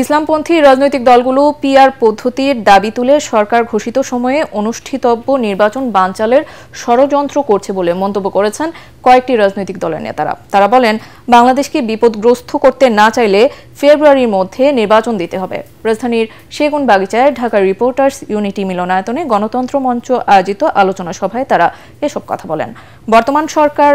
ইসলামপন্থী রাজনৈতিক দলগুলো পিআর পদ্ধতির দাবি তুলে সরকার ঘোষিত সময়ে অনুষ্ঠিতব্য নির্বাচন বানচালের ষড়যন্ত্র করছে বলে মন্তব্য করেছেন কয়েকটি রাজনৈতিক দলের নেতারা। তারা বলেন, বাংলাদেশকে বিপদগ্রস্ত করতে না চাইলে ফেব্রুয়ারির মধ্যে নির্বাচন দিতে হবে। রাজধানীর সেগুনবাগিচায় ঢাকা রিপোর্টার্স ইউনিটি মিলনায়তনে গণতন্ত্র মঞ্চ আয়োজিত আলোচনা সভায় তারা এসব কথা বলেন। বর্তমান সরকার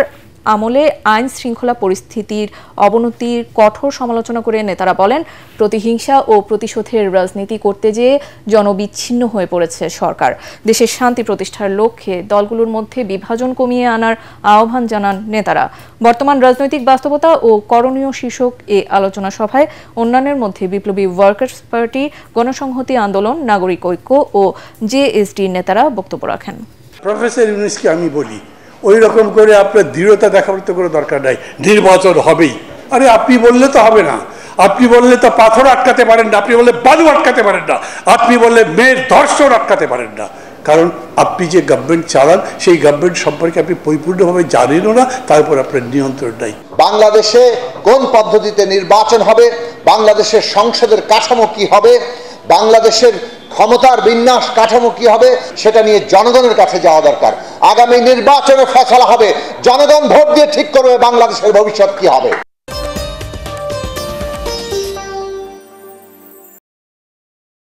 আমলে আইন শৃঙ্খলা পরিস্থিতির অবনতির কঠোর সমালোচনা করে নেতারা বলেন, প্রতিহিংসা ও প্রতিশোধের রাজনীতি করতে যেয়ে জনবিচ্ছিন্ন হয়ে পড়েছে সরকার। দেশের শান্তি প্রতিষ্ঠার লক্ষ্যে দলগুলোর মধ্যে বিভাজন কমিয়ে আনার আহ্বান জানান নেতারা। বর্তমান রাজনৈতিক বাস্তবতা ও করণীয় শীর্ষক এ আলোচনা সভায় অন্যান্যের মধ্যে বিপ্লবী ওয়ার্কার্স পার্টি, গণসংহতি আন্দোলন, নাগরিক ঐক্য ও জেএসডির নেতারা বক্তব্য রাখেন। প্রফেসর ইউনূসকে আমি বলি, ওই রকম করে আপনার দৃঢ়তা দেখাবার তো কোনো দরকার নাই, নির্বাচন হবেই। আরে আপনি বললে তো হবে না, আপনি বললে তো পাথর আটকাতে পারেন না, আপনি বললে বালু আটকাতে পারেন না, আপনি বললে মেয়ের ধর্ষণ আটকাতে পারেন না। কারণ আপনি যে গভর্নমেন্ট চালান সেই গভর্নমেন্ট সম্পর্কে আপনি পরিপূর্ণভাবে জানেনও না, তারপর আপনার নিয়ন্ত্রণ নাই। বাংলাদেশে কোন পদ্ধতিতে নির্বাচন হবে, বাংলাদেশের সংসদের কাঠামো কি হবে, বাংলাদেশের ক্ষমতার বিন্যাস কাঠামো কি হবে, সেটা নিয়ে জনগণের কাছে যাওয়া দরকার। আগামী নির্বাচনে ফয়সালা হবে, জনগণ ভোট দিয়ে ঠিক করবে বাংলাদেশের ভবিষ্যৎ কি হবে।